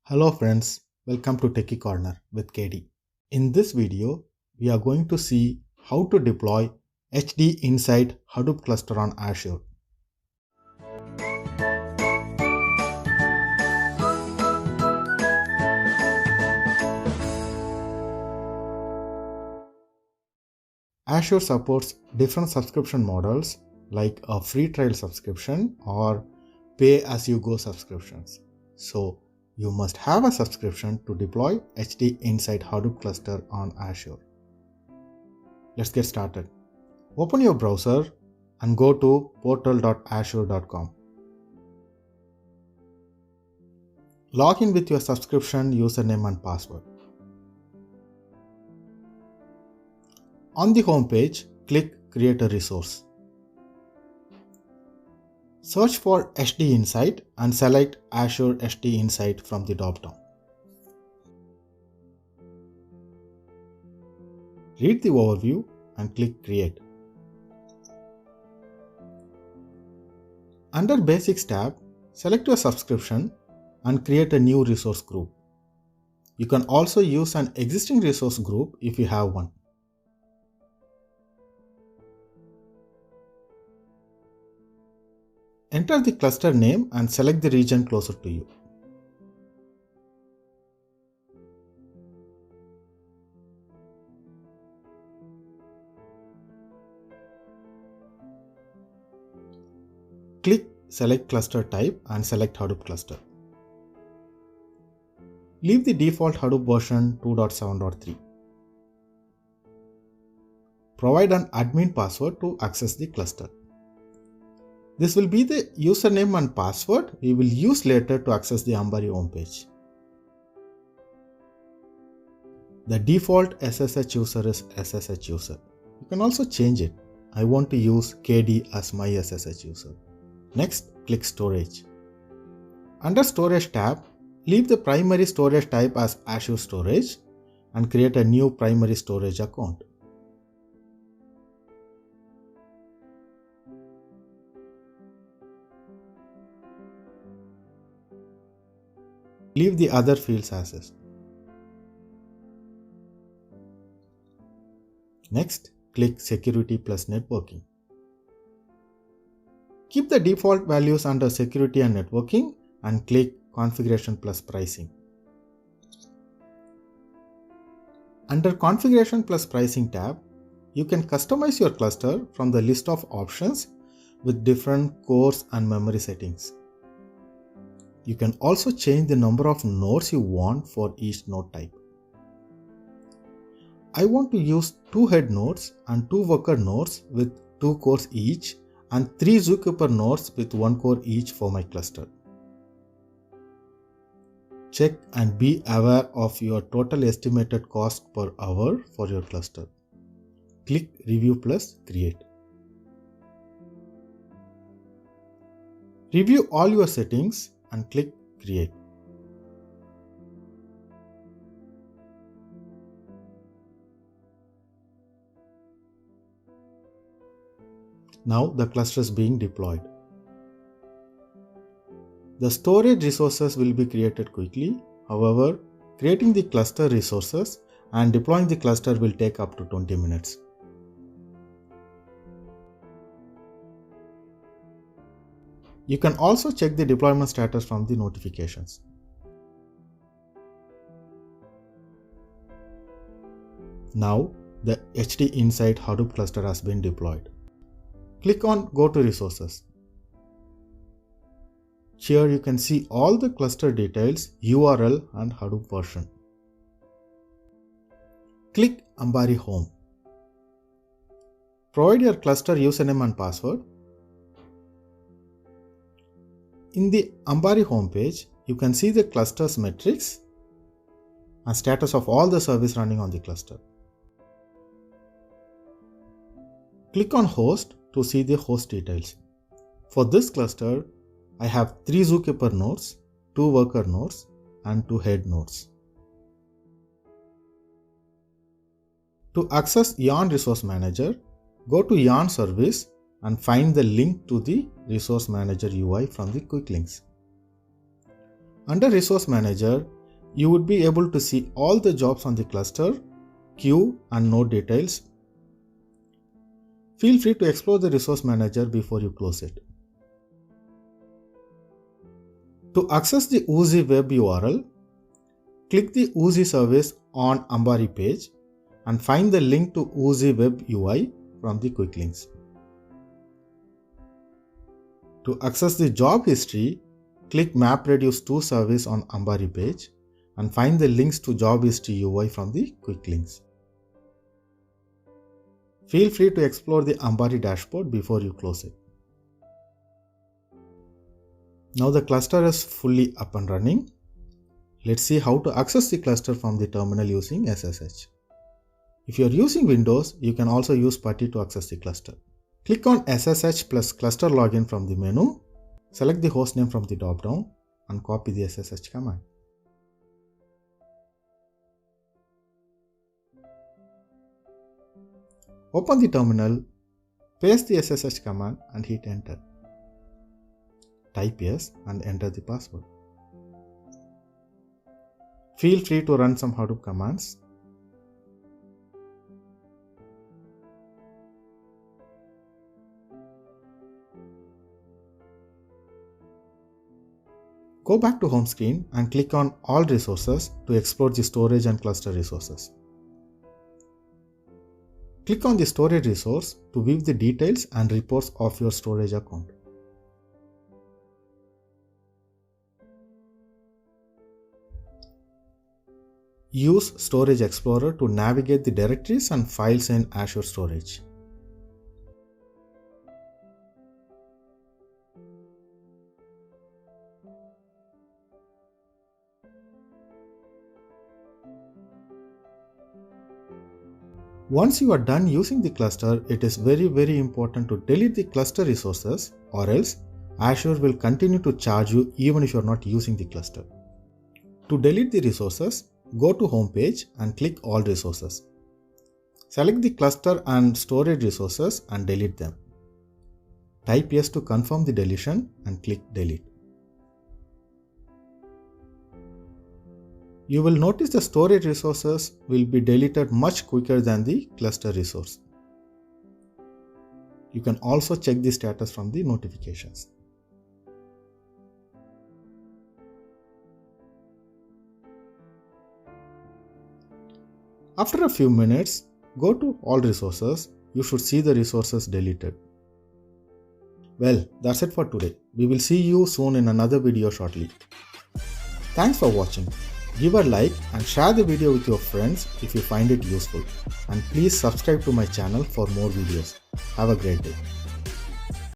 Hello friends, welcome to Techie Corner with KD. In this video, we are going to see how to deploy HD Insight Hadoop cluster on Azure. Azure supports different subscription models like a free trial subscription or pay-as-you-go subscriptions. So, you must have a subscription to deploy HD Insight Hadoop cluster on Azure. Let's get started. Open your browser and go to portal.azure.com. Log in with your subscription username and password. On the home page, click Create a Resource. Search for HD Insight and select Azure HD Insight from the drop-down. Read the overview and click Create. Under Basics tab, select your subscription and create a new resource group. You can also use an existing resource group if you have one. Enter the cluster name and select the region closer to you. Click Select Cluster Type and select Hadoop Cluster. Leave the default Hadoop version 2.7.3. Provide an admin password to access the cluster. This will be the username and password we will use later to access the Ambari homepage. The default SSH user is SSH user. You can also change it. I want to use KD as my SSH user. Next, click Storage. Under Storage tab, leave the primary storage type as Azure Storage and create a new primary storage account. Leave the other fields as is. Next, click Security plus Networking. Keep the default values under Security and Networking and click Configuration plus Pricing. Under Configuration plus Pricing tab, you can customize your cluster from the list of options with different cores and memory settings. You can also change the number of nodes you want for each node type. I want to use 2 head nodes and 2 worker nodes with 2 cores each and 3 Zookeeper nodes with 1 core each for my cluster. Check and be aware of your total estimated cost per hour for your cluster. Click Review plus Create. Review all your settings and click Create. Now the cluster is being deployed. The storage resources will be created quickly. However, creating the cluster resources and deploying the cluster will take up to 20 minutes. You can also check the deployment status from the notifications. Now, the HD Insight Hadoop cluster has been deployed. Click on Go to Resources. Here you can see all the cluster details, URL and Hadoop version. Click Ambari Home. Provide your cluster username and password. In the Ambari homepage, you can see the cluster's metrics and status of all the service running on the cluster. Click on Host to see the host details. For this cluster, I have 3 Zookeeper nodes, 2 worker nodes and 2 head nodes. To access Yarn Resource Manager, go to Yarn Service and find the link to the Resource Manager UI from the quick links. Under Resource Manager, you would be able to see all the jobs on the cluster, queue and node details. Feel free to explore the Resource Manager before you close it. To access the Oozie web URL, click the Oozie service on Ambari page and find the link to Oozie web UI from the quick links. To access the job history, click MapReduce2 service on Ambari page and find the links to job history UI from the quick links. Feel free to explore the Ambari dashboard before you close it. Now the cluster is fully up and running. Let's see how to access the cluster from the terminal using SSH. If you are using Windows, you can also use PuTTY to access the cluster. Click on SSH plus cluster login from the menu, select the hostname from the drop-down and copy the SSH command. Open the terminal, paste the SSH command and hit enter. Type yes and enter the password. Feel free to run some Hadoop commands. Go back to home screen and click on All Resources to explore the storage and cluster resources. Click on the storage resource to view the details and reports of your storage account. Use Storage Explorer to navigate the directories and files in Azure Storage. Once you are done using the cluster, it is very important to delete the cluster resources, or else Azure will continue to charge you even if you are not using the cluster. To delete the resources, go to Home page and click All Resources. Select the cluster and storage resources and delete them. Type yes to confirm the deletion and click Delete. You will notice the storage resources will be deleted much quicker than the cluster resource. You can also check the status from the notifications. After a few minutes, go to All Resources. You should see the resources deleted. Well, that's it for today. We will see you soon in another video shortly. Thanks for watching. Give a like and share the video with your friends if you find it useful. And please subscribe to my channel for more videos. Have a great day.